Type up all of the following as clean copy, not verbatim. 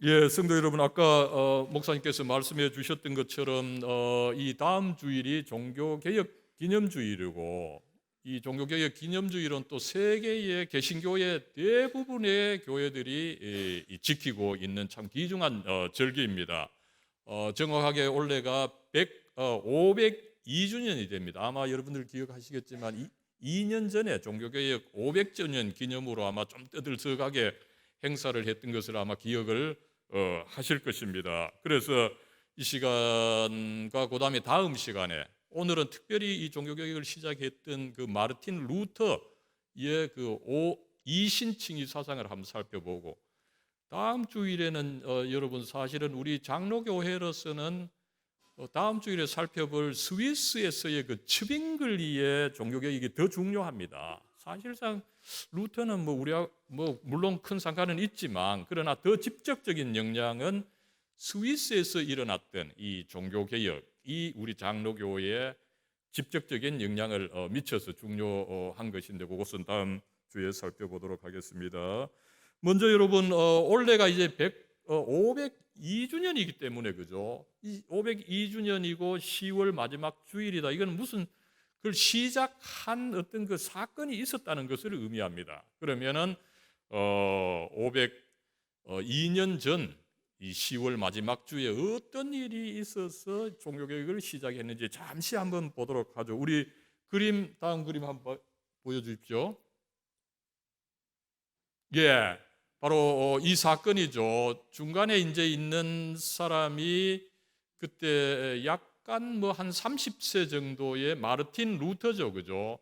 예, 성도 여러분, 아까 목사님께서 말씀해 주셨던 것처럼 이 다음 주일이 종교개혁 기념주일이고, 이 종교개혁 기념주일은 또 세계의 개신교의 대부분의 교회들이 지키고 있는 참 귀중한 절기입니다. 정확하게 올해가 502주년이 됩니다. 아마 여러분들 기억하시겠지만 2년 전에 종교개혁 500주년 기념으로 아마 좀 떠들썩하게 행사를 했던 것을 아마 기억을 하실 것입니다. 그래서 이 시간과 그다음에 다음 시간에 오늘은 특별히 이 종교개혁을 시작했던 그 마르틴 루터의 그 이신칭의 사상을 한번 살펴보고, 다음 주일에는 여러분 사실은 우리 장로교회로서는 다음 주일에 살펴볼 스위스에서의 그 츠빙글리의 종교개혁이 더 중요합니다. 사실상 루터는 우리가 물론 큰 상관은 있지만, 그러나 더 직접적인 영향은 스위스에서 일어났던 이 종교개혁이 우리 장로교회에 직접적인 영향을 미쳐서 중요한 것인데, 그것은 다음 주에 살펴보도록 하겠습니다. 먼저 여러분, 올해가 이제 502주년이기 때문에, 그죠? 이 502주년이고 10월 마지막 주일이다. 이건 무슨 그걸 시작한 어떤 그 사건이 있었다는 것을 의미합니다. 그러면은 502년 전 이 10월 마지막 주에 어떤 일이 있어서 종교개혁을 시작했는지 잠시 한번 보도록 하죠. 우리 다음 그림 한번 보여주십시오. 예, 바로 이 사건이죠. 중간에 이제 있는 사람이 그때 약간 한 30세 정도의 마르틴 루터죠, 그죠?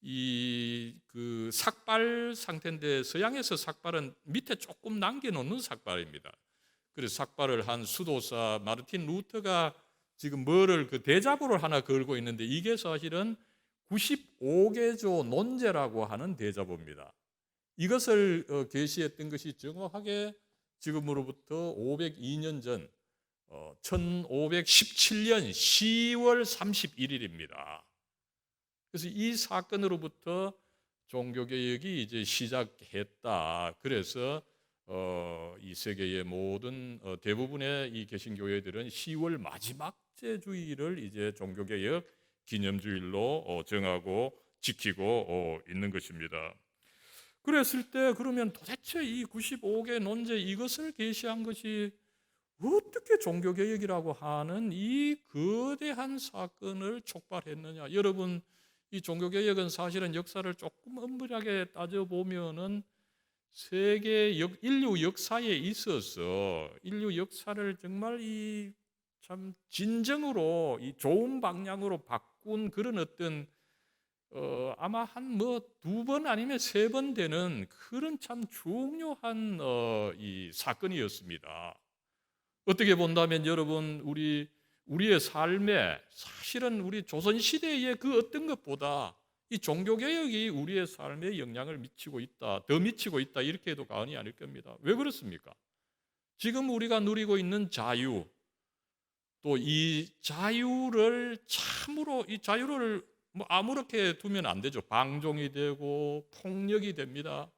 이 그 삭발 상태인데, 서양에서 삭발은 밑에 조금 남겨놓는 삭발입니다. 그래서 삭발을 한 수도사 마르틴 루터가 지금 뭐를 그 대자보를 하나 걸고 있는데, 이게 사실은 95개조 논제라고 하는 대자보입니다. 이것을 계시했던 것이 정확하게 지금으로부터 502년 전 1517년 10월 31일입니다. 그래서 이 사건으로부터 종교개혁이 이제 시작했다. 그래서 이 세계의 모든 대부분의 이 개신교회들은 10월 마지막 주일을 이제 종교개혁 기념주일로 정하고 지키고 있는 것입니다. 그랬을 때 그러면 도대체 이 95개 논제 이것을 계시한 것이 어떻게 종교개혁이라고 하는 이 거대한 사건을 촉발했느냐. 여러분, 이 종교개혁은 사실은 역사를 조금 엄밀하게 따져보면은 인류 역사에 있어서 인류 역사를 정말 이 참 진정으로 이 좋은 방향으로 바꾼 그런 어떤 아마 한 2번 아니면 3번 되는 그런 참 중요한 이 사건이었습니다. 어떻게 본다면 여러분, 우리의 삶에 사실은 우리 조선 시대의 그 어떤 것보다 이 종교 개혁이 우리의 삶에 영향을 미치고 있다, 더 미치고 있다, 이렇게 해도 과언이 아닐 겁니다. 왜 그렇습니까? 지금 우리가 누리고 있는 자유, 또 이 자유를 참으로 이 자유를 아무렇게 두면 안 되죠. 방종이 되고 폭력이 됩니다.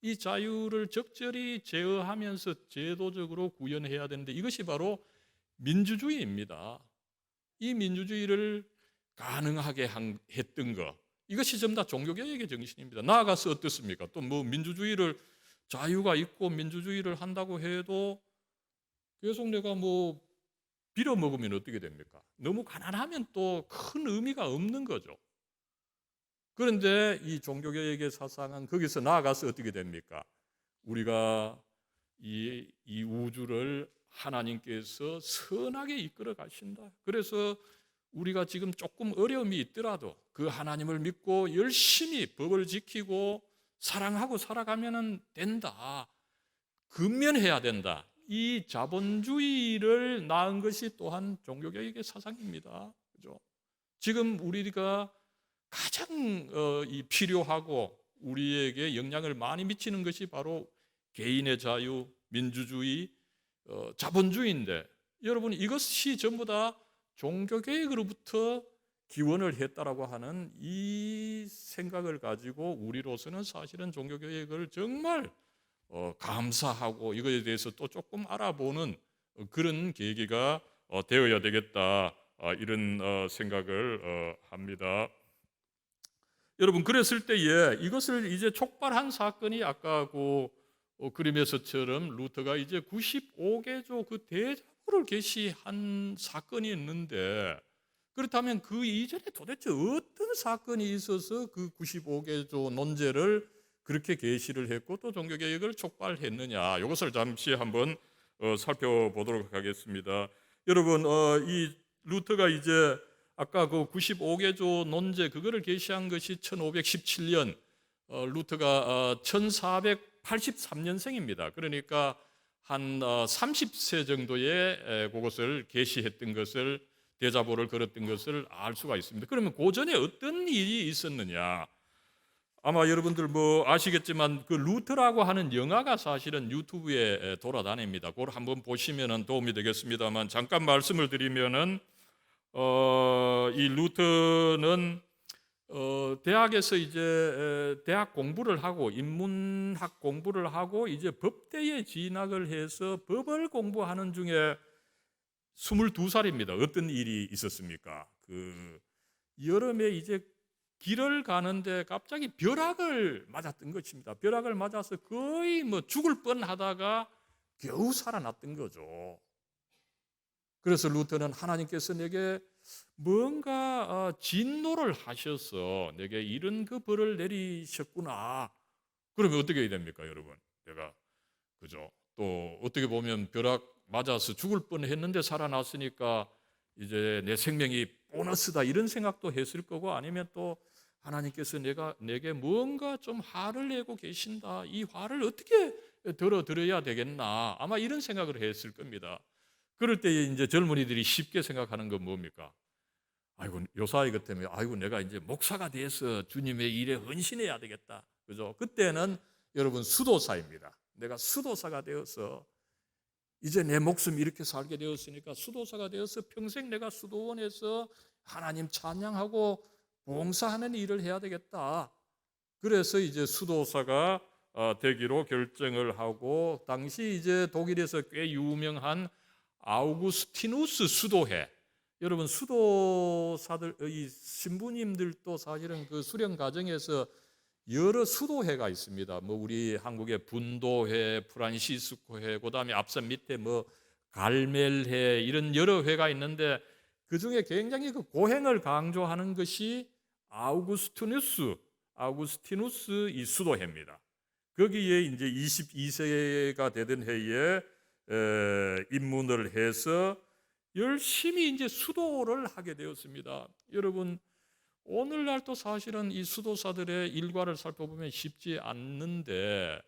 이 자유를 적절히 제어하면서 제도적으로 구현해야 되는데, 이것이 바로 민주주의입니다. 이 민주주의를 가능하게 했던 것, 이것이 전부 다 종교개혁의 정신입니다. 나아가서 어떻습니까? 또 민주주의를, 자유가 있고 민주주의를 한다고 해도 계속 내가 빌어먹으면 어떻게 됩니까? 너무 가난하면 또 큰 의미가 없는 거죠. 그런데 이 종교개혁의 사상은 거기서 나아가서 어떻게 됩니까? 우리가 이 우주를 하나님께서 선하게 이끌어 가신다. 그래서 우리가 지금 조금 어려움이 있더라도 그 하나님을 믿고 열심히 법을 지키고 사랑하고 살아가면 된다. 근면해야 된다. 이 자본주의를 낳은 것이 또한 종교개혁의 사상입니다. 그죠? 지금 우리가 가장 필요하고 우리에게 영향을 많이 미치는 것이 바로 개인의 자유, 민주주의, 자본주의인데, 여러분, 이것이 전부 다 종교개혁으로부터 기원을 했다라고 하는 이 생각을 가지고 우리로서는 사실은 종교개혁을 정말 감사하고 이거에 대해서 또 조금 알아보는 그런 계기가 되어야 되겠다, 이런 생각을 합니다. 여러분, 그랬을 때에 이것을 이제 촉발한 사건이 아까 그 그림에서처럼 루터가 이제 95개조 그 대자보를 게시한 사건이 있는데, 그렇다면 그 이전에 도대체 어떤 사건이 있어서 그 95개조 논제를 그렇게 게시를 했고 또 종교개혁을 촉발했느냐, 이것을 잠시 한번 살펴보도록 하겠습니다. 여러분, 이 루터가 이제 아까 그 95개조 논제 그거를 게시한 것이 1517년, 루터가 1483년생입니다. 그러니까 한 30세 정도에 그것을 게시했던 것을, 대자보를 걸었던 것을 알 수가 있습니다. 그러면 그 전에 어떤 일이 있었느냐? 아마 여러분들 뭐 아시겠지만 그 루터라고 하는 영화가 사실은 유튜브에 돌아다닙니다. 그걸 한번 보시면 도움이 되겠습니다만, 잠깐 말씀을 드리면은 이 루터는 대학에서 이제 대학 공부를 하고 인문학 공부를 하고 이제 법대에 진학을 해서 법을 공부하는 중에 22살입니다. 어떤 일이 있었습니까? 그 여름에 이제 길을 가는데 갑자기 벼락을 맞았던 것입니다. 벼락을 맞아서 거의 뭐 죽을 뻔하다가 겨우 살아났던 거죠. 그래서 루터는 하나님께서 내게 뭔가 진노를 하셔서 내게 이런 그 벌을 내리셨구나. 그러면 어떻게 해야 됩니까, 여러분? 내가, 그죠? 또 어떻게 보면 벼락 맞아서 죽을 뻔했는데 살아났으니까 이제 내 생명이 보너스다, 이런 생각도 했을 거고, 아니면 또 하나님께서 내게 뭔가 좀 화를 내고 계신다, 이 화를 어떻게 들어야 되겠나, 아마 이런 생각을 했을 겁니다. 그럴 때 이제 젊은이들이 쉽게 생각하는 건 뭡니까? 아이고, 요사이 것 때문에 아이고 내가 이제 목사가 돼서 주님의 일에 헌신해야 되겠다, 그죠? 그때는 여러분 수도사입니다. 내가 수도사가 되어서 이제 내 목숨 이렇게 살게 되었으니까 수도사가 되어서 평생 내가 수도원에서 하나님 찬양하고 봉사하는 일을 해야 되겠다. 그래서 이제 수도사가 되기로 결정을 하고, 당시 이제 독일에서 꽤 유명한 아우구스티누스 수도회, 여러분 수도사들, 이 신부님들도 사실은 그 수련 과정에서 여러 수도회가 있습니다. 뭐 우리 한국의 분도회, 프란시스코회, 그다음에 앞선 밑에 뭐 갈멜회, 이런 여러 회가 있는데 그 중에 굉장히 그 고행을 강조하는 것이 아우구스티누스 이 수도회입니다. 거기에 이제 22세가 되던 해에 입문을 해서 열심히 이제 수도를 하게 되었습니다. 여러분, 오늘날도 사실은 이 수도사들의 일과를 살펴보면 쉽지 않는데,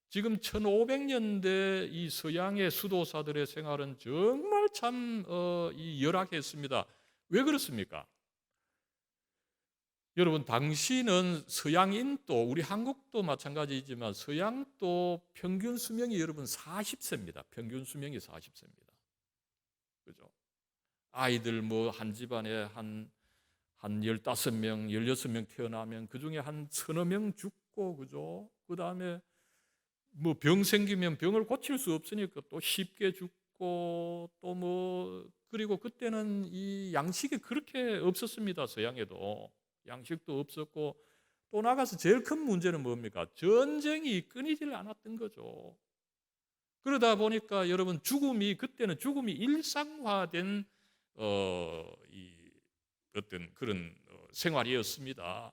지금 1500년대 이 서양의 수도사들의 생활은 정말 참 열악했습니다. 왜 그렇습니까? 여러분, 당시는 서양인도, 우리 한국도 마찬가지지만 서양도 평균 수명이 여러분 40세입니다. 평균 수명이 40세입니다. 그죠? 아이들 뭐 한 집안에 한 15명, 16명 태어나면 그 중에 한 서너 명 죽고, 그죠? 그 다음에 뭐 병 생기면 병을 고칠 수 없으니까 또 쉽게 죽고, 또 뭐, 그리고 그때는 이 양식이 그렇게 없었습니다. 서양에도 양식도 없었고, 또 나가서 제일 큰 문제는 뭡니까? 전쟁이 끊이질 않았던 거죠. 그러다 보니까 여러분, 그때는 죽음이 일상화된 이 어떤 그런 생활이었습니다.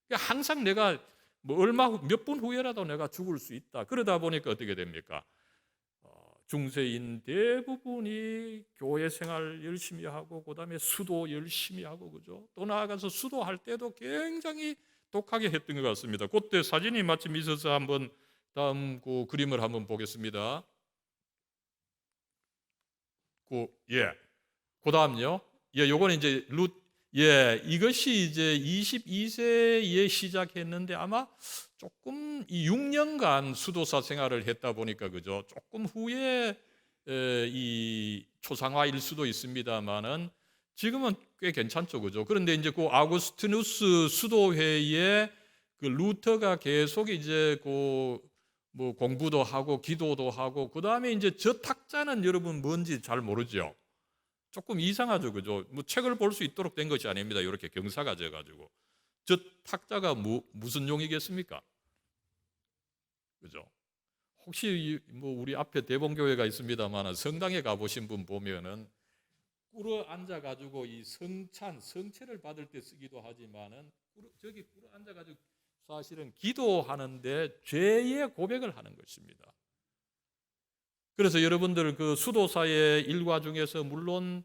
그러니까 항상 내가 뭐 몇 분 후에라도 내가 죽을 수 있다. 그러다 보니까 어떻게 됩니까? 중세인 대부분이 교회 생활 열심히 하고, 그다음에 수도 열심히 하고, 그죠? 또 나아가서 수도할 때도 굉장히 독하게 했던 것 같습니다. 그때 사진이 마침 있어서 한번 다음 그 그림을 한번 보겠습니다. 그다음요. 요거는 이제 이것이 이제 22세에 시작했는데 아마 조금 이 6년간 수도사 생활을 했다 보니까, 그죠? 조금 후에 이 초상화일 수도 있습니다만은 지금은 꽤 괜찮죠, 그죠? 그런데 이제 그 아우구스티누스 수도회에 그 루터가 계속 이제 그 뭐 공부도 하고 기도도 하고 그다음에 이제 저 탁자는 여러분 뭔지 잘 모르죠. 조금 이상하죠, 그죠? 뭐 책을 볼 수 있도록 된 것이 아닙니다. 이렇게 경사가 져가지고 저 탁자가 무슨 용이겠습니까? 그죠? 혹시 뭐 우리 앞에 대봉교회가 있습니다만 성당에 가보신 분 보면은 꿇어 앉아가지고 이 성체를 받을 때 쓰기도 하지만은 저기 꿇어 앉아가지고 사실은 기도하는데 죄의 고백을 하는 것입니다. 그래서 여러분들 그 수도사의 일과 중에서 물론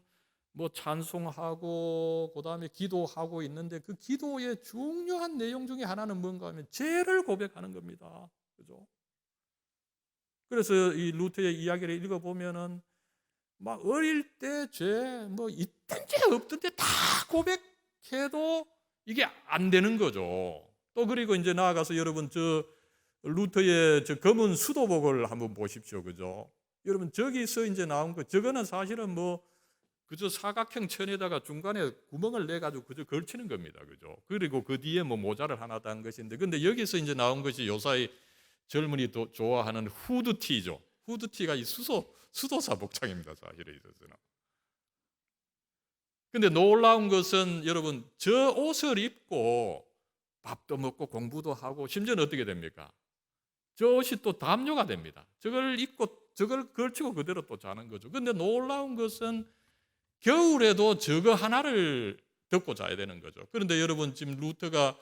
뭐 찬송하고 그다음에 기도하고 있는데 그 기도의 중요한 내용 중에 하나는 뭔가 하면 죄를 고백하는 겁니다. 그죠? 그래서 이 루터의 이야기를 읽어보면은 막 어릴 때 죄, 뭐 있던 죄 없던 죄 다 고백해도 이게 안 되는 거죠. 또 그리고 이제 나아가서 여러분 저 루터의 저 검은 수도복을 한번 보십시오. 그죠? 여러분 저기서 이제 나온 거 저거는 사실은 뭐 그저 사각형 천에다가 중간에 구멍을 내 가지고 그저 걸치는 겁니다. 그죠? 그리고 그 뒤에 뭐 모자를 하나 단 것인데 근데 여기서 이제 나온 것이 요사이 젊은이 좋아하는 후드티죠. 후드티가 이 수도사 복장입니다. 사실에 있어서는. 근데 놀라운 것은 여러분 저 옷을 입고 밥도 먹고 공부도 하고 심지어는 어떻게 됩니까? 저 옷이 또 담요가 됩니다. 저걸 입고 저걸 걸치고 그대로 또 자는 거죠. 근데 놀라운 것은 겨울에도 저거 하나를 덮고 자야 되는 거죠. 그런데 여러분 지금 루터가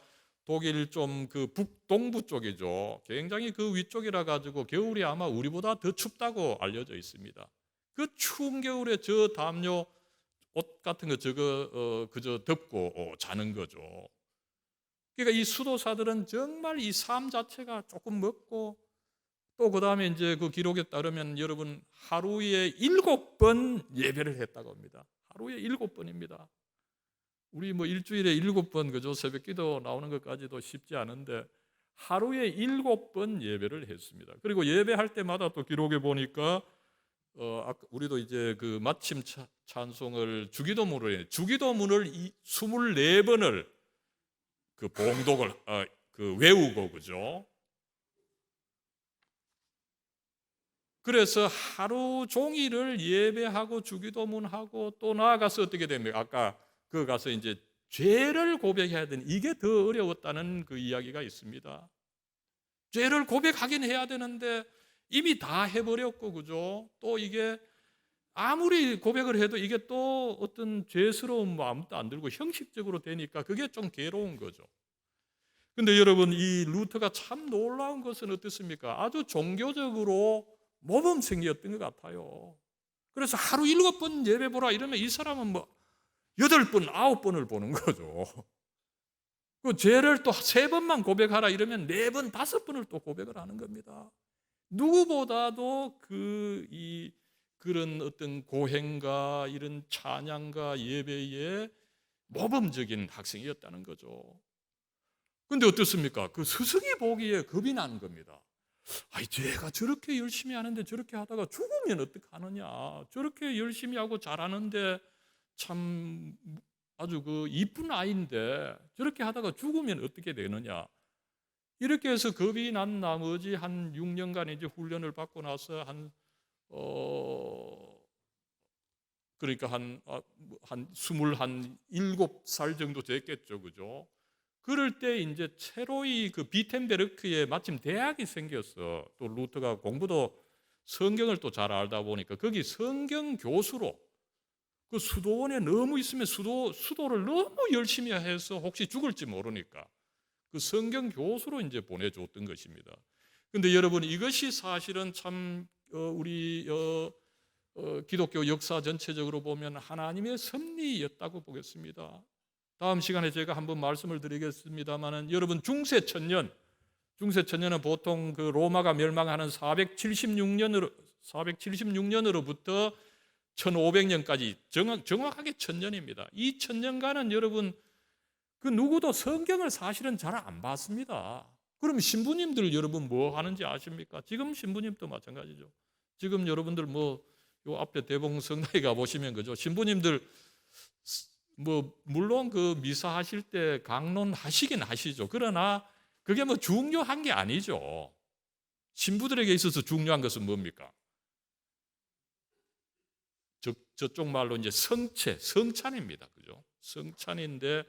독일 좀 그 북동부 쪽이죠. 굉장히 그 위쪽이라 가지고 겨울이 아마 우리보다 더 춥다고 알려져 있습니다. 그 추운 겨울에 저 담요 옷 같은 거 저거 그저 덮고 자는 거죠. 그러니까 이 수도사들은 정말 이 삶 자체가 조금 먹고 또 그다음에 이제 그 기록에 따르면 여러분 하루에 7번 예배를 했다고 합니다. 하루에 7번입니다. 우리 뭐 일주일에 7번 그죠? 새벽기도 나오는 것까지도 쉽지 않은데 하루에 7번 예배를 했습니다. 그리고 예배할 때마다 또 기록에 보니까 우리도 이제 그 마침 찬송을 주기도문을 24번을 그 봉독을 그 외우고 그죠? 그래서 하루 종일을 예배하고 주기도문하고 또 나아가서 어떻게 됩니까? 아까 그 가서 이제 죄를 고백해야 되는 이게 더 어려웠다는 그 이야기가 있습니다. 죄를 고백하긴 해야 되는데 이미 다 해버렸고 그죠? 또 이게 아무리 고백을 해도 이게 또 어떤 죄스러운 마음도 안 들고 형식적으로 되니까 그게 좀 괴로운 거죠. 근데 여러분 이 루터가 참 놀라운 것은 어떻습니까? 아주 종교적으로 모범생이었던 것 같아요. 그래서 하루 7번 예배 보라 이러면 이 사람은 뭐 8번, 9번을 보는 거죠. 그 죄를 또 3번만 고백하라 이러면 4번, 5번을 또 고백을 하는 겁니다. 누구보다도 그런 어떤 고행과 이런 찬양과 예배에 모범적인 학생이었다는 거죠. 근데 어떻습니까? 그 스승이 보기에 겁이 나는 겁니다. 아이, 제가 저렇게 열심히 하는데 저렇게 하다가 죽으면 어떡하느냐. 저렇게 열심히 하고 잘하는데 참 아주 그 이쁜 아이인데 저렇게 하다가 죽으면 어떻게 되느냐. 이렇게 해서 겁이 난 나머지 한 6년간 이제 훈련을 받고 나서 그러니까 한 27살 정도 됐겠죠. 그죠? 그럴 때 이제 체로이 그 비텐베르크에 마침 대학이 생겼어. 또 루터가 공부도 성경을 또 잘 알다 보니까 거기 성경 교수로 그 수도원에 너무 있으면 수도를 너무 열심히 해서 혹시 죽을지 모르니까 그 성경 교수로 이제 보내줬던 것입니다. 그런데 여러분 이것이 사실은 참 우리 기독교 역사 전체적으로 보면 하나님의 섭리였다고 보겠습니다. 다음 시간에 제가 한번 말씀을 드리겠습니다만은 여러분 중세천년은 보통 그 로마가 멸망하는 476년으로부터 1500년까지 정확하게 1000년입니다. 이 1000년간은 여러분 그 누구도 성경을 사실은 잘 안 봤습니다. 그럼 신부님들 여러분 뭐 하는지 아십니까? 지금 신부님도 마찬가지죠. 지금 여러분들 뭐 요 앞에 대봉성당에 가 보시면 그죠? 신부님들 뭐 물론 그 미사 하실 때 강론하시긴 하시죠. 그러나 그게 뭐 중요한 게 아니죠. 신부들에게 있어서 중요한 것은 뭡니까? 저쪽 말로 이제 성찬입니다. 그죠? 성찬인데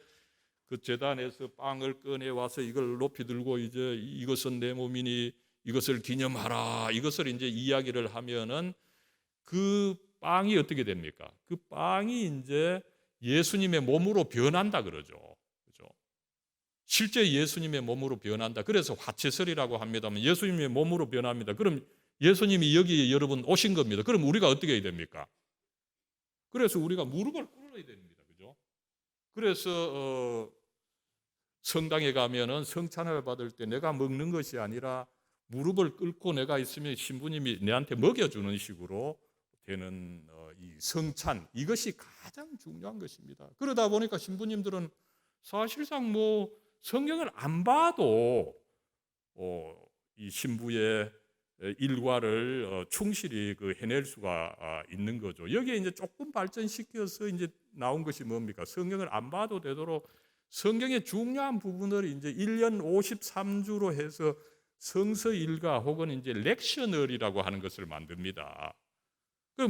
그 제단에서 빵을 꺼내 와서 이걸 높이 들고 이제 이것은 내 몸이니 이것을 기념하라. 이것을 이제 이야기를 하면은 그 빵이 어떻게 됩니까? 그 빵이 이제 예수님의 몸으로 변한다 그러죠. 그죠? 실제 예수님의 몸으로 변한다. 그래서 화채설이라고 합니다만 예수님의 몸으로 변합니다. 그럼 예수님이 여기 여러분 오신 겁니다. 그럼 우리가 어떻게 해야 됩니까? 그래서 우리가 무릎을 꿇어야 됩니다. 그죠? 그래서 성당에 가면은 성찬을 받을 때 내가 먹는 것이 아니라 무릎을 꿇고 내가 있으면 신부님이 내한테 먹여주는 식으로 되는 이 성찬, 이것이 가장 중요한 것입니다. 그러다 보니까 신부님들은 사실상 뭐 성경을 안 봐도 이 신부의 일과를 충실히 해낼 수가 있는 거죠. 여기에 이제 조금 발전시켜서 이제 나온 것이 뭡니까? 성경을 안 봐도 되도록 성경의 중요한 부분을 이제 1년 53주로 해서 성서 일과 혹은 이제 렉셔널이라고 하는 것을 만듭니다.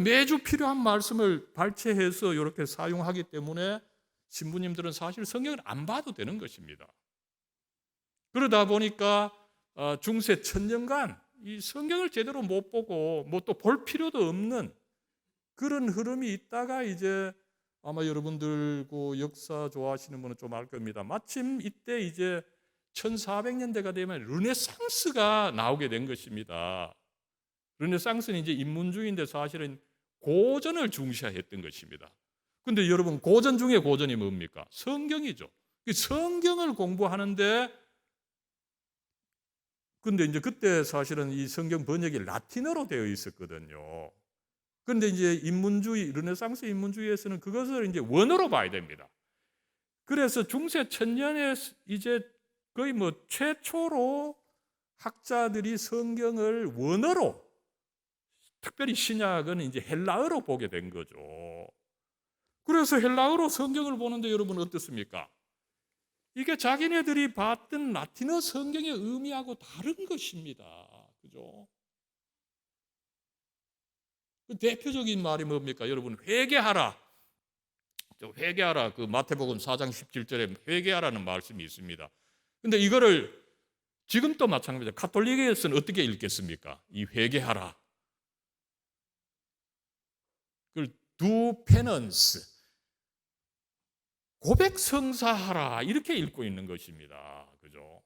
매주 필요한 말씀을 발췌해서 이렇게 사용하기 때문에 신부님들은 사실 성경을 안 봐도 되는 것입니다. 그러다 보니까 중세 천년간 이 성경을 제대로 못 보고 뭐 또 볼 필요도 없는 그런 흐름이 있다가 이제 아마 여러분들 그 역사 좋아하시는 분은 좀 알 겁니다. 마침 이때 이제 1400년대가 되면 르네상스가 나오게 된 것입니다. 르네상스는 이제 인문주의인데 사실은 고전을 중시했던 것입니다. 근데 여러분 고전 중에 고전이 뭡니까? 성경이죠. 성경을 공부하는데 근데 이제 그때 사실은 이 성경 번역이 라틴어로 되어 있었거든요. 그런데 이제 인문주의, 르네상스 인문주의에서는 그것을 이제 원어로 봐야 됩니다. 그래서 중세 천년에 이제 거의 뭐 최초로 학자들이 성경을 원어로, 특별히 신약은 이제 헬라어로 보게 된 거죠. 그래서 헬라어로 성경을 보는데 여러분 어떻습니까? 이게 자기네들이 봤던 라틴어 성경의 의미하고 다른 것입니다. 그죠? 그 대표적인 말이 뭡니까? 여러분 회개하라. 회개하라. 그 마태복음 4장 17절에 회개하라는 말씀이 있습니다. 근데 이거를 지금 또 마찬가지입니다. 가톨릭에서는 어떻게 읽겠습니까? 이 회개하라. 그걸 do penance. 고백 성사하라. 이렇게 읽고 있는 것입니다. 그죠?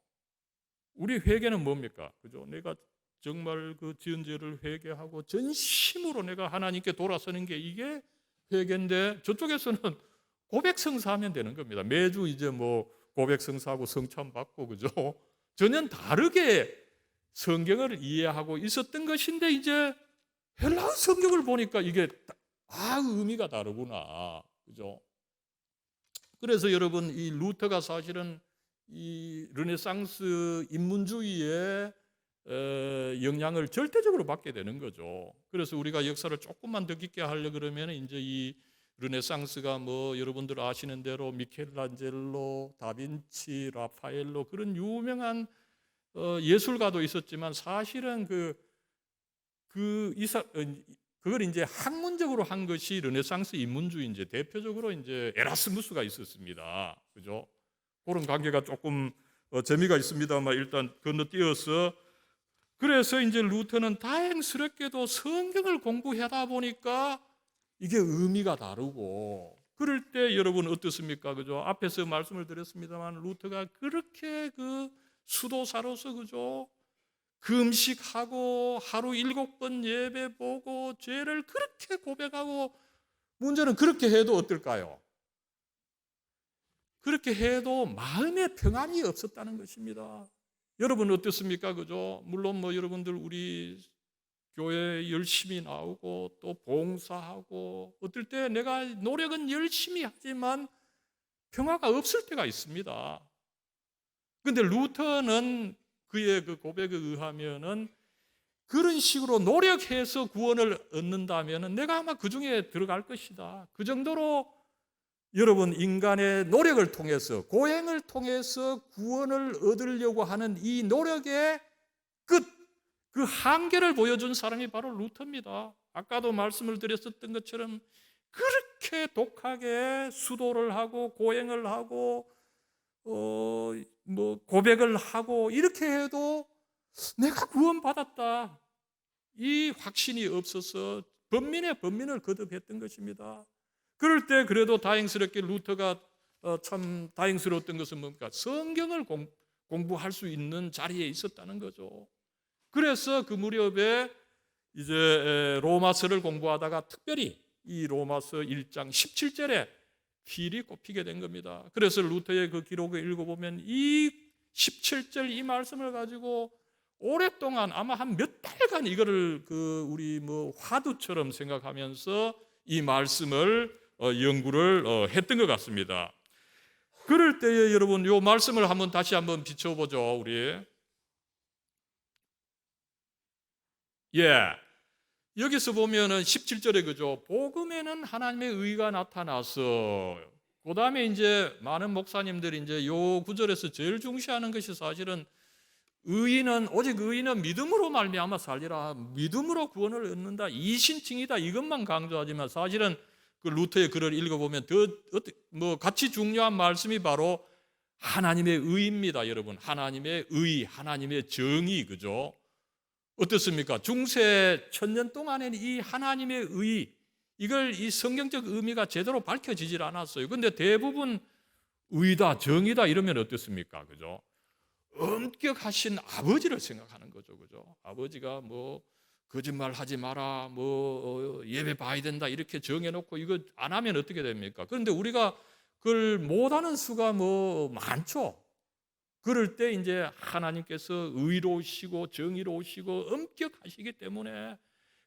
우리 회개는 뭡니까? 그죠? 내가 정말 그 지은 죄를 회개하고 전심으로 내가 하나님께 돌아서는 게 이게 회개인데 저쪽에서는 고백 성사하면 되는 겁니다. 매주 이제 뭐 고백 성사하고 성찬 받고 그죠? 전혀 다르게 성경을 이해하고 있었던 것인데 이제 헬라어 성경을 보니까 이게 의미가 다르구나. 그죠? 그래서 여러분 이 루터가 사실은 이 르네상스 인문주의의 영향을 절대적으로 받게 되는 거죠. 그래서 우리가 역사를 조금만 더 깊게 하려 그러면 이제 이 르네상스가 뭐 여러분들 아시는 대로 미켈란젤로, 다빈치, 라파엘로 그런 유명한 예술가도 있었지만 사실은 그걸 이제 학문적으로 한 것이 르네상스 인문주의 이제 대표적으로 이제 에라스무스가 있었습니다. 그죠? 그런 관계가 조금 재미가 있습니다만 일단 건너뛰어서 그래서 이제 루터는 다행스럽게도 성경을 공부하다 보니까 이게 의미가 다르고 그럴 때 여러분 어떻습니까? 그죠? 앞에서 말씀을 드렸습니다만 루터가 그렇게 그 수도사로서 그죠? 금식하고 하루 7번 예배 보고 죄를 그렇게 고백하고 문제는 그렇게 해도 어떨까요? 그렇게 해도 마음의 평안이 없었다는 것입니다. 여러분 어떻습니까? 그죠? 물론 뭐 여러분들 우리 교회 열심히 나오고 또 봉사하고 어떨 때 내가 노력은 열심히 하지만 평화가 없을 때가 있습니다. 그런데 루터는 그의 그 고백에 의하면은 그런 식으로 노력해서 구원을 얻는다면은 내가 아마 그 중에 들어갈 것이다. 그 정도로 여러분 인간의 노력을 통해서 고행을 통해서 구원을 얻으려고 하는 이 노력의 끝, 그 한계를 보여준 사람이 바로 루터입니다. 아까도 말씀을 드렸었던 것처럼 그렇게 독하게 수도를 하고 고행을 하고 고백을 하고 이렇게 해도 내가 구원받았다, 이 확신이 없어서 번민을 거듭했던 것입니다. 그럴 때 그래도 다행스럽게 루터가 참 다행스러웠던 것은 뭡니까? 성경을 공부할 수 있는 자리에 있었다는 거죠. 그래서 그 무렵에 이제 로마서를 공부하다가 특별히 이 로마서 1장 17절에 필히 꼽히게 된 겁니다. 그래서 루터의 그 기록을 읽어보면 이 17절 이 말씀을 가지고 오랫동안 아마 한 몇 달간 이거를 우리 화두처럼 생각하면서 이 말씀을 연구를 했던 것 같습니다. 그럴 때에 여러분 이 말씀을 다시 한번 비춰보죠. 우리 여기서 보면은 17절에 그죠? 복음에는 하나님의 의가 나타나서, 그 다음에 이제 많은 목사님들이 이제 요 구절에서 제일 중시하는 것이 사실은 오직 의인은 믿음으로 말미암아 살리라, 믿음으로 구원을 얻는다, 이신칭이다, 이것만 강조하지만 사실은 그 루터의 글을 읽어보면 더 같이 중요한 말씀이 바로 하나님의 의입니다, 여러분. 하나님의 의, 하나님의 정의, 그죠? 어떻습니까? 중세 1000년 동안에는 이 하나님의 의, 이걸 이 성경적 의미가 제대로 밝혀지질 않았어요. 그런데 대부분 의다, 정의다 이러면 어떻습니까? 그죠? 엄격하신 아버지를 생각하는 거죠. 그죠? 아버지가 거짓말 하지 마라, 예배 봐야 된다 이렇게 정해놓고 이거 안 하면 어떻게 됩니까? 그런데 우리가 그걸 못하는 수가 많죠. 그럴 때 이제 하나님께서 의로우시고 정의로우시고 엄격하시기 때문에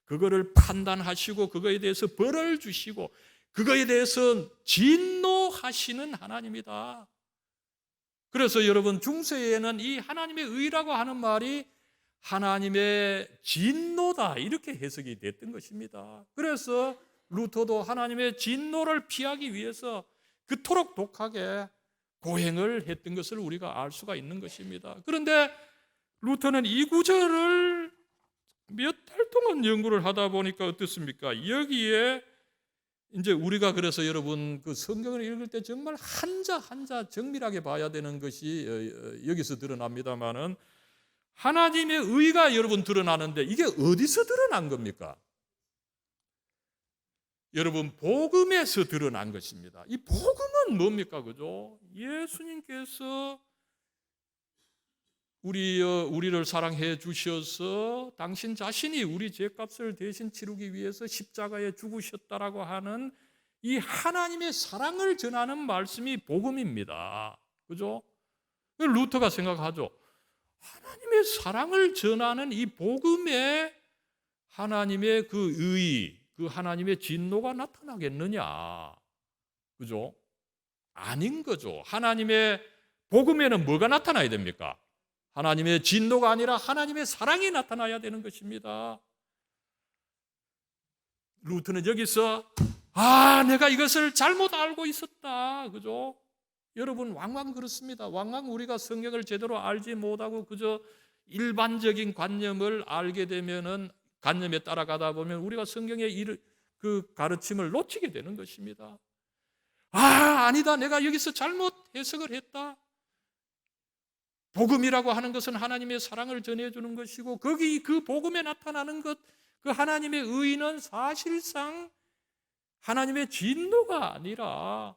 그거를 판단하시고 그거에 대해서 벌을 주시고 그거에 대해서 진노하시는 하나님이다. 그래서 여러분 중세에는 이 하나님의 의라고 하는 말이 하나님의 진노다 이렇게 해석이 됐던 것입니다. 그래서 루터도 하나님의 진노를 피하기 위해서 그토록 독하게 고행을 했던 것을 우리가 알 수가 있는 것입니다. 그런데 루터는 이 구절을 몇 달 동안 연구를 하다 보니까 어떻습니까? 여기에 이제 우리가 그래서 여러분 그 성경을 읽을 때 정말 한자 한자 정밀하게 봐야 되는 것이 여기서 드러납니다만은 하나님의 의가 여러분 드러나는데 이게 어디서 드러난 겁니까? 여러분 복음에서 드러난 것입니다. 이 복음은 뭡니까? 그죠? 예수님께서 우리를 사랑해 주셔서 당신 자신이 우리 죄값을 대신 치르기 위해서 십자가에 죽으셨다라고 하는 이 하나님의 사랑을 전하는 말씀이 복음입니다. 그죠? 루터가 생각하죠. 하나님의 사랑을 전하는 이 복음에 하나님의 그 의, 그 하나님의 진노가 나타나겠느냐? 그죠? 아닌 거죠. 하나님의 복음에는 뭐가 나타나야 됩니까? 하나님의 진노가 아니라 하나님의 사랑이 나타나야 되는 것입니다. 루터는 여기서 내가 이것을 잘못 알고 있었다. 그죠? 여러분 왕왕 그렇습니다. 왕왕 우리가 성경을 제대로 알지 못하고 그저 일반적인 관념을 알게 되면은 관념에 따라가다 보면 우리가 성경의 그 가르침을 놓치게 되는 것입니다. 아니다. 내가 여기서 잘못 해석을 했다. 복음이라고 하는 것은 하나님의 사랑을 전해주는 것이고 거기 그 복음에 나타나는 것, 그 하나님의 의는 사실상 하나님의 진노가 아니라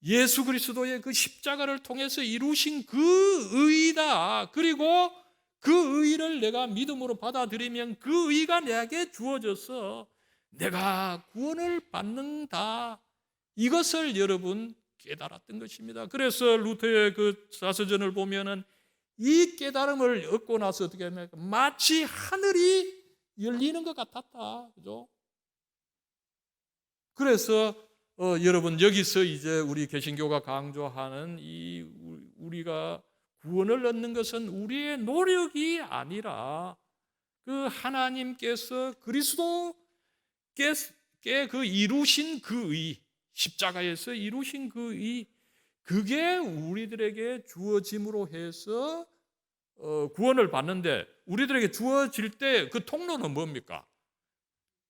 예수 그리스도의 그 십자가를 통해서 이루신 그 의다. 그리고 그 의를 내가 믿음으로 받아들이면 그 의가 내게 주어져서 내가 구원을 받는다. 이것을 여러분 깨달았던 것입니다. 그래서 루터의 그 사서전을 보면은 이 깨달음을 얻고 나서 어떻게 합니까? 마치 하늘이 열리는 것 같았다. 그죠? 그래서 여러분 여기서 이제 우리 개신교가 강조하는 이 우리가 구원을 얻는 것은 우리의 노력이 아니라 그 하나님께서 그리스도께 그 이루신 그 의, 십자가에서 이루신 그 의, 그게 우리들에게 주어짐으로 해서 구원을 받는데 우리들에게 주어질 때 그 통로는 뭡니까?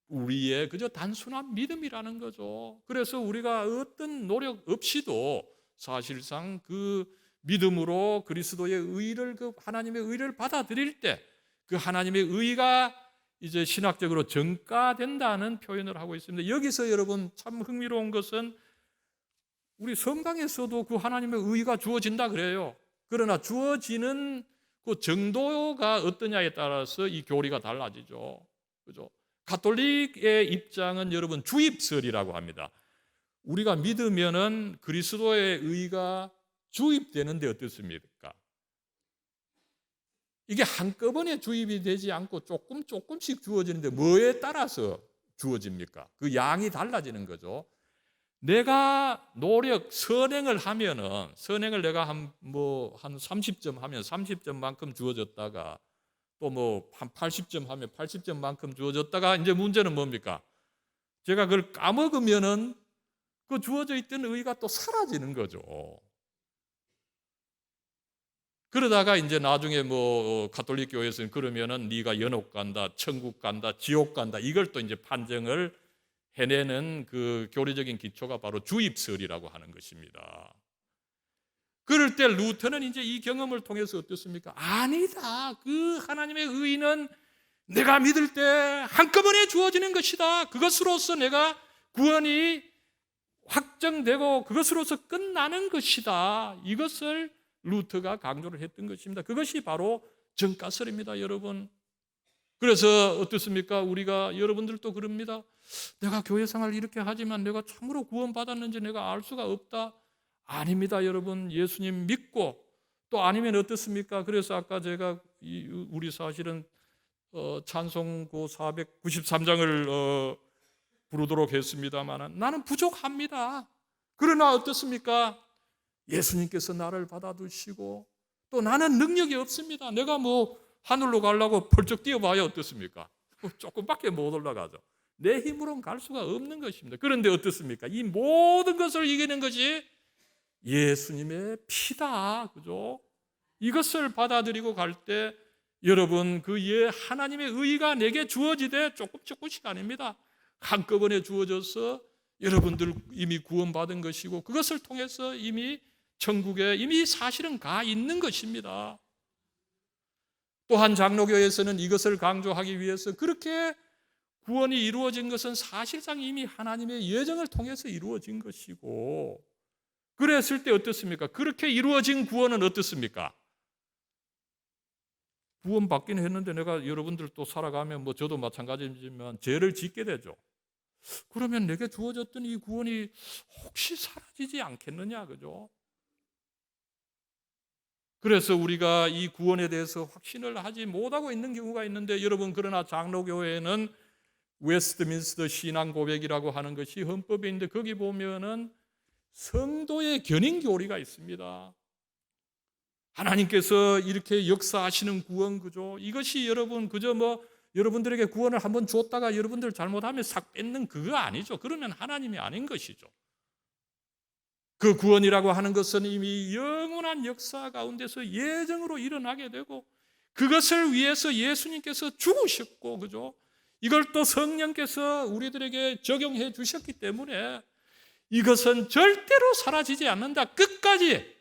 우리의 그저 단순한 믿음이라는 거죠. 그래서 우리가 어떤 노력 없이도 사실상 그 믿음으로 그리스도의 의를, 그 하나님의 의를 받아들일 때 그 하나님의 의가 이제 신학적으로 전가된다는 표현을 하고 있습니다. 여기서 여러분 참 흥미로운 것은 우리 성경에서도 그 하나님의 의가 주어진다 그래요. 그러나 주어지는 그 정도가 어떠냐에 따라서 이 교리가 달라지죠. 그죠? 가톨릭의 입장은 여러분 주입설이라고 합니다. 우리가 믿으면은 그리스도의 의가 주입되는데 어떻습니까? 이게 한꺼번에 주입이 되지 않고 조금씩 주어지는데 뭐에 따라서 주어집니까? 그 양이 달라지는 거죠. 내가 선행을 하면은, 선행을 내가 한 30점 하면 30점만큼 주어졌다가 또 한 80점 하면 80점만큼 주어졌다가 이제 문제는 뭡니까? 제가 그걸 까먹으면은 그 주어져 있던 의가 또 사라지는 거죠. 그러다가 이제 나중에 가톨릭 교회에서는 그러면은 네가 연옥 간다, 천국 간다, 지옥 간다, 이걸 또 이제 판정을 해내는 그 교리적인 기초가 바로 주입설이라고 하는 것입니다. 그럴 때 루터는 이제 이 경험을 통해서 어떻습니까? 아니다. 그 하나님의 의는 내가 믿을 때 한꺼번에 주어지는 것이다. 그것으로서 내가 구원이 확정되고 그것으로서 끝나는 것이다. 이것을 루터가 강조를 했던 것입니다. 그것이 바로 전가설입니다, 여러분. 그래서 어떻습니까? 우리가 여러분들도 그럽니다. 내가 교회 생활을 이렇게 하지만 내가 참으로 구원받았는지 내가 알 수가 없다. 아닙니다, 여러분. 예수님 믿고 또 아니면 어떻습니까? 그래서 아까 제가 우리 사실은 찬송고 493장을 부르도록 했습니다만 나는 부족합니다. 그러나 어떻습니까? 예수님께서 나를 받아두시고 또 나는 능력이 없습니다. 내가 하늘로 가려고 펄쩍 뛰어봐야 어떻습니까? 조금밖에 못 올라가죠. 내 힘으로는 갈 수가 없는 것입니다. 그런데 어떻습니까? 이 모든 것을 이기는 것이 예수님의 피다. 그죠? 이것을 받아들이고 갈 때 여러분 하나님의 의가 내게 주어지되 조금씩 아닙니다. 한꺼번에 주어져서 여러분들 이미 구원받은 것이고 그것을 통해서 이미 천국에 이미 사실은 가 있는 것입니다. 또한 장로교에서는 이것을 강조하기 위해서 그렇게 구원이 이루어진 것은 사실상 이미 하나님의 예정을 통해서 이루어진 것이고 그랬을 때 어떻습니까? 그렇게 이루어진 구원은 어떻습니까? 구원받긴 했는데 내가 여러분들 또 살아가면 저도 마찬가지지만 죄를 짓게 되죠. 그러면 내게 주어졌던 이 구원이 혹시 사라지지 않겠느냐, 그죠? 그래서 우리가 이 구원에 대해서 확신을 하지 못하고 있는 경우가 있는데 여러분 그러나 장로교회는 웨스트민스터 신앙 고백이라고 하는 것이 헌법에 있는데 거기 보면은 성도의 견인 교리가 있습니다. 하나님께서 이렇게 역사하시는 구원 그죠? 이것이 여러분 그저 여러분들에게 구원을 한번 줬다가 여러분들 잘못하면 싹 뺏는 그거 아니죠. 그러면 하나님이 아닌 것이죠. 그 구원이라고 하는 것은 이미 영원한 역사 가운데서 예정으로 일어나게 되고 그것을 위해서 예수님께서 죽으셨고 그죠? 이걸 또 성령께서 우리들에게 적용해 주셨기 때문에 이것은 절대로 사라지지 않는다. 끝까지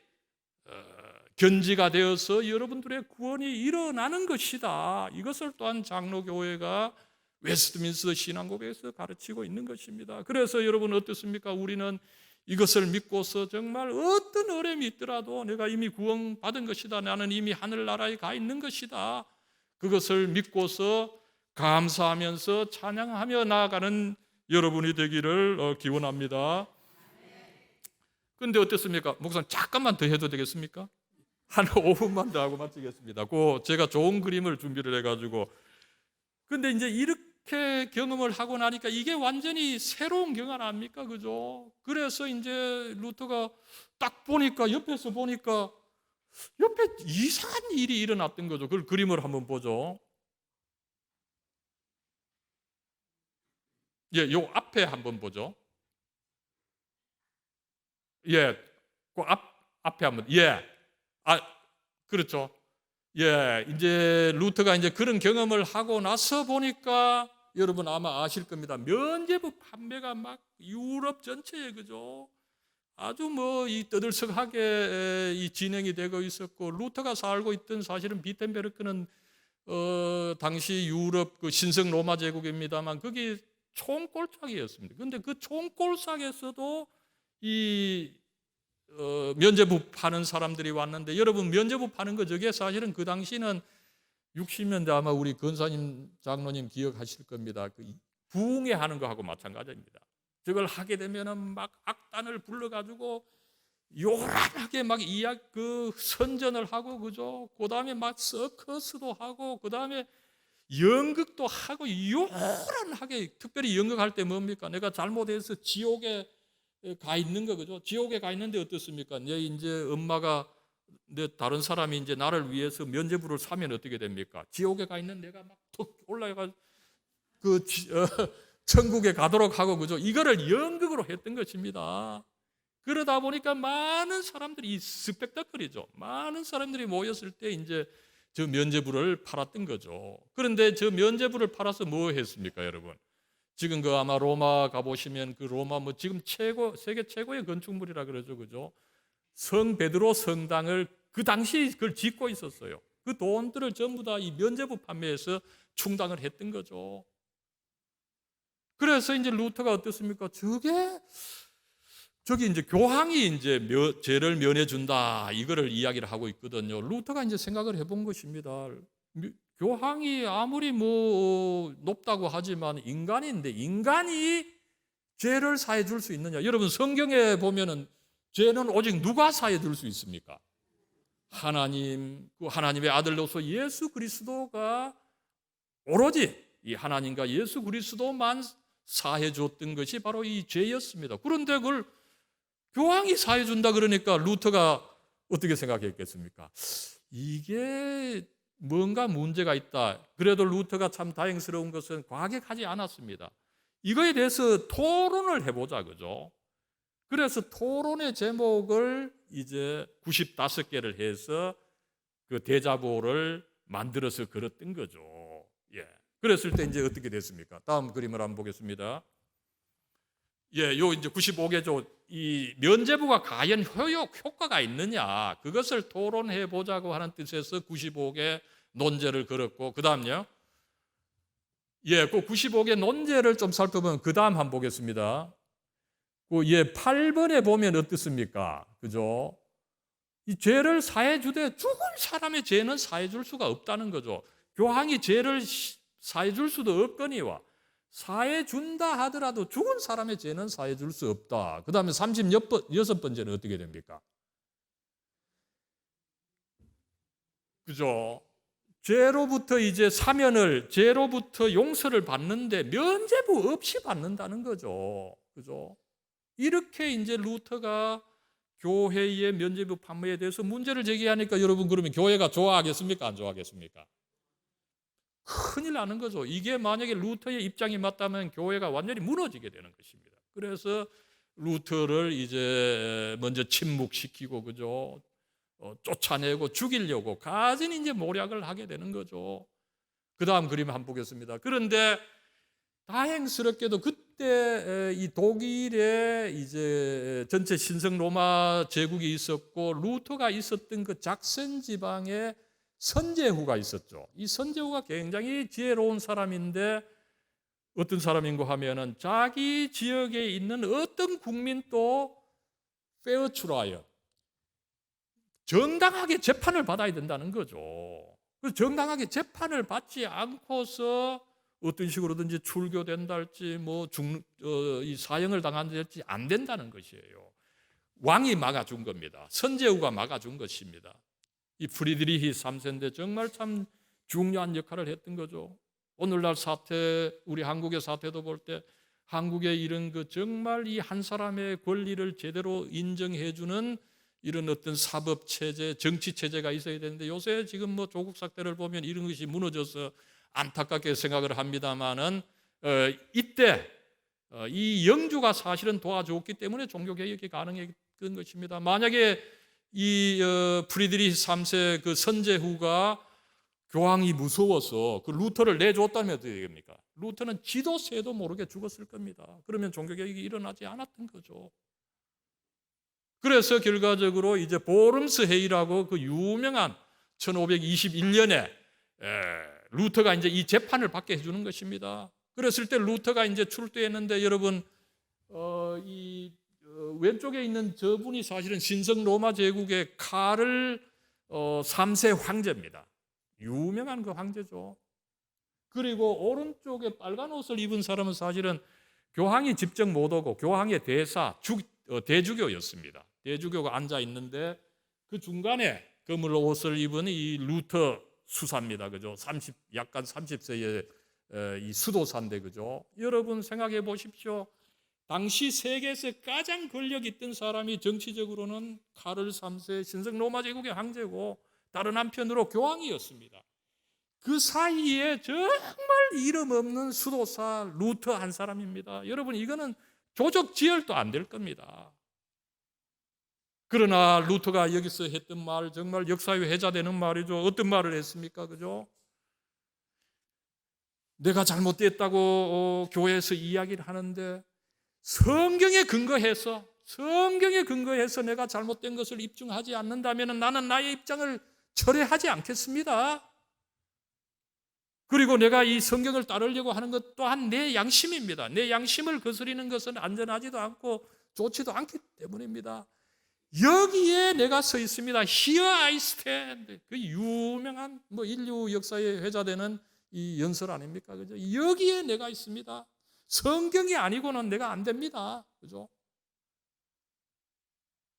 견지가 되어서 여러분들의 구원이 일어나는 것이다. 이것을 또한 장로교회가 웨스트민스터 신앙고백에서 가르치고 있는 것입니다. 그래서 여러분 어떻습니까? 우리는 이것을 믿고서 정말 어떤 어려움이 있더라도 내가 이미 구원받은 것이다. 나는 이미 하늘나라에 가 있는 것이다. 그것을 믿고서 감사하면서 찬양하며 나아가는 여러분이 되기를 기원합니다. 그런데 어떻습니까? 목사님 잠깐만 더 해도 되겠습니까? 한 5분만 더 하고 마치겠습니다. 제가 좋은 그림을 준비를 해가지고 근데 이제 이렇게 경험을 하고 나니까 이게 완전히 새로운 경험 아닙니까? 그죠? 그래서 이제 루터가 딱 보니까 옆에서 보니까 옆에 이상한 일이 일어났던 거죠. 그걸 그림을 한번 보죠. 예, 요 앞에 한번 보죠. 예, 앞에 한번. 예. 그렇죠. 예, 이제 루터가 이제 그런 경험을 하고 나서 보니까 여러분 아마 아실 겁니다. 면죄부 판매가 막 유럽 전체에 그죠? 아주 뭐 이 떠들썩하게 이 진행이 되고 있었고, 루터가 살고 있던 사실은 비텐베르크는 당시 유럽 그 신성 로마 제국입니다만 거기 총골짜기였습니다. 그런데 그 총골짜기에서도 이 면죄부 파는 사람들이 왔는데, 여러분 면죄부 파는 거 저게 사실은 그 당시는 60년대 아마 우리 근사님 장로님 기억하실 겁니다. 그 부흥회 하는 거하고 마찬가지입니다. 저걸 하게 되면은 막 악단을 불러가지고 요란하게 막 그 선전을 하고 그죠? 그 다음에 막 서커스도 하고 그 다음에 연극도 하고 요란하게, 특별히 연극할 때 뭡니까? 내가 잘못해서 지옥에 가 있는 거 그죠? 지옥에 가 있는데 어떻습니까? 내 이제 엄마가 내 다른 사람이 이제 나를 위해서 면죄부를 사면 어떻게 됩니까? 지옥에 가 있는 내가 막 툭 올라가 그 천국에 가도록 하고 그죠? 이거를 연극으로 했던 것입니다. 그러다 보니까 많은 사람들이 스펙타클이죠. 많은 사람들이 모였을 때 이제 저 면죄부를 팔았던 거죠. 그런데 저 면죄부를 팔아서 뭐 했습니까, 여러분? 지금 그 아마 로마 가보시면 그 로마 뭐 지금 세계 최고의 건축물이라 그러죠, 그죠? 성 베드로 성당을 그 당시 그걸 짓고 있었어요. 그 돈들을 전부 다 이 면죄부 판매해서 충당을 했던 거죠. 그래서 이제 루터가 어떻습니까? 저기 이제 교황이 이제 죄를 면해 준다 이거를 이야기를 하고 있거든요. 루터가 이제 생각을 해본 것입니다. 교황이 아무리 뭐 높다고 하지만 인간인데 인간이 죄를 사해 줄 수 있느냐? 여러분 성경에 보면은 죄는 오직 누가 사해 줄 수 있습니까? 하나님, 그 하나님의 아들로서 예수 그리스도가 오로지 이 하나님과 예수 그리스도만 사해 줬던 것이 바로 이 죄였습니다. 그런데 그걸 교황이 사해 준다 그러니까 루터가 어떻게 생각했겠습니까? 이게 뭔가 문제가 있다. 그래도 루터가 참 다행스러운 것은 과격하지 않았습니다. 이거에 대해서 토론을 해보자, 그죠? 그래서 토론의 제목을 이제 95개를 해서 그 대자보를 만들어서 걸었던 거죠. 예. 그랬을 때 이제 어떻게 됐습니까? 다음 그림을 한번 보겠습니다. 예, 요 이제 95개조 이 면죄부가 과연 효과가 있느냐 그것을 토론해 보자고 하는 뜻에서 95개 논제를 걸었고, 그다음요. 예, 그 95개 논제를 좀 살펴보면 그다음 한번 보겠습니다. 그 예, 8번에 보면 어떻습니까? 그죠? 이 죄를 사해 주되 죽은 사람의 죄는 사해 줄 수가 없다는 거죠. 교황이 죄를 사해 줄 수도 없거니와 사해 준다 하더라도 죽은 사람의 죄는 사해 줄 수 없다. 그다음에 36번째는 어떻게 됩니까? 그죠? 죄로부터 이제 사면을, 죄로부터 용서를 받는데 면죄부 없이 받는다는 거죠. 그죠? 이렇게 이제 루터가 교회의 면죄부 판매에 대해서 문제를 제기하니까 여러분 그러면 교회가 좋아하겠습니까? 안 좋아하겠습니까? 큰일 나는 거죠. 이게 만약에 루터의 입장이 맞다면 교회가 완전히 무너지게 되는 것입니다. 그래서 루터를 이제 먼저 침묵시키고 그죠? 쫓아내고 죽이려고 가진 이제 모략을 하게 되는 거죠. 그 다음 그림 한번 보겠습니다. 그런데 다행스럽게도 그때 이 독일에 이제 전체 신성 로마 제국이 있었고 루터가 있었던 그 작센 지방에 선제후가 있었죠. 이 선제후가 굉장히 지혜로운 사람인데 어떤 사람인가 하면은 자기 지역에 있는 어떤 국민도 페어트라이어 정당하게 재판을 받아야 된다는 거죠. 그래서 정당하게 재판을 받지 않고서 어떤 식으로든지 출교된다 할지 이 사형을 당한다할지 안 된다는 것이에요. 왕이 막아준 겁니다. 선제후가 막아준 것입니다. 이 프리드리히 3세인데 정말 참 중요한 역할을 했던 거죠. 오늘날 사태, 우리 한국의 사태도 볼 때 한국의 이런 그 정말 이 한 사람의 권리를 제대로 인정해주는 이런 어떤 사법 체제, 정치 체제가 있어야 되는데 요새 지금 뭐 조국 사태를 보면 이런 것이 무너져서 안타깝게 생각을 합니다만은 이때 이 영주가 사실은 도와줬기 때문에 종교 개혁이 가능했던 것입니다. 만약에 이 프리드리히 3세 그 선제후가 교황이 무서워서 그 루터를 내줬다면 어떻게 됩니까? 루터는 지도 새도 모르게 죽었을 겁니다. 그러면 종교개혁이 일어나지 않았던 거죠. 그래서 결과적으로 이제 보름스 회의라고 그 유명한 1521년에 루터가 이제 이 재판을 받게 해주는 것입니다. 그랬을 때 루터가 이제 출두했는데 여러분 왼쪽에 있는 저분이 사실은 신성 로마 제국의 카를 3세 황제입니다. 유명한 그 황제죠. 그리고 오른쪽에 빨간 옷을 입은 사람은 사실은 교황이 직접 못 오고 교황의 대주교였습니다. 대주교가 앉아 있는데 그 중간에 검은 옷을 입은 이 루터 수사입니다. 그죠? 약간 30세의 이 수도사인데 그죠? 여러분 생각해 보십시오. 당시 세계에서 가장 권력 있던 사람이 정치적으로는 카를 3세 신성 로마 제국의 황제고 다른 한편으로 교황이었습니다. 그 사이에 정말 이름 없는 수도사 루터 한 사람입니다. 여러분 이거는 조적지혈도 안 될 겁니다. 그러나 루터가 여기서 했던 말 정말 역사에 회자되는 말이죠. 어떤 말을 했습니까? 그죠? 내가 잘못됐다고 교회에서 이야기를 하는데 성경에 근거해서 내가 잘못된 것을 입증하지 않는다면 나는 나의 입장을 철회하지 않겠습니다. 그리고 내가 이 성경을 따르려고 하는 것 또한 내 양심입니다. 내 양심을 거스리는 것은 안전하지도 않고 좋지도 않기 때문입니다. 여기에 내가 서 있습니다. Here I stand. 그 유명한 인류 역사에 회자되는 이 연설 아닙니까? 그죠? 여기에 내가 있습니다. 성경이 아니고는 내가 안 됩니다. 그죠?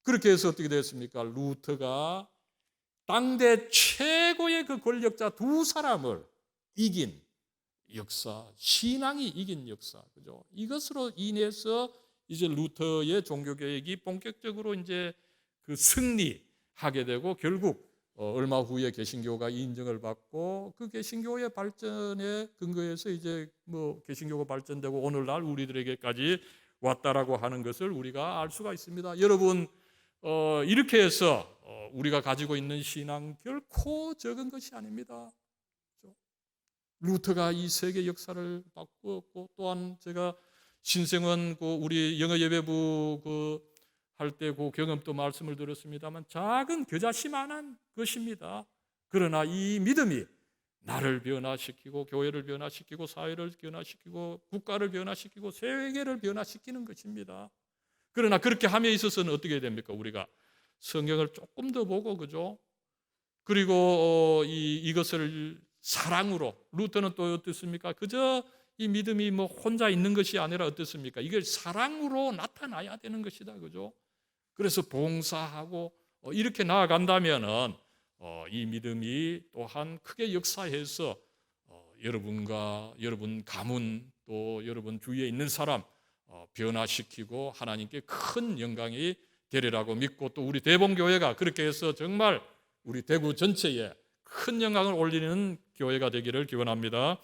그렇게 해서 어떻게 됐습니까? 루터가 당대 최고의 그 권력자 두 사람을 이긴 역사, 신앙이 이긴 역사, 그죠? 이것으로 인해서 이제 루터의 종교개혁이 본격적으로 이제 그 승리하게 되고 결국 얼마 후에 개신교가 인정을 받고 그 개신교의 발전에 근거해서 이제 개신교가 발전되고 오늘날 우리들에게까지 왔다라고 하는 것을 우리가 알 수가 있습니다. 여러분 이렇게 해서 우리가 가지고 있는 신앙 결코 적은 것이 아닙니다. 루터가 이 세계 역사를 바꾸었고 또한 제가 신생원 우리 영어 예배부 할 때 그 경험도 말씀을 드렸습니다만 작은 겨자씨만한 것입니다. 그러나 이 믿음이 나를 변화시키고 교회를 변화시키고 사회를 변화시키고 국가를 변화시키고 세계를 변화시키는 것입니다. 그러나 그렇게 함에 있어서는 어떻게 됩니까? 우리가 성경을 조금 더 보고 그죠? 그리고 이것을 사랑으로 루터는 또 어떻습니까? 그저 이 믿음이 혼자 있는 것이 아니라 어떻습니까? 이게 사랑으로 나타나야 되는 것이다, 그죠? 그래서 봉사하고 이렇게 나아간다면은 이 믿음이 또한 크게 역사해서 여러분과 여러분 가문 또 여러분 주위에 있는 사람 변화시키고 하나님께 큰 영광이 되리라고 믿고 또 우리 대봉교회가 그렇게 해서 정말 우리 대구 전체에 큰 영광을 올리는 교회가 되기를 기원합니다.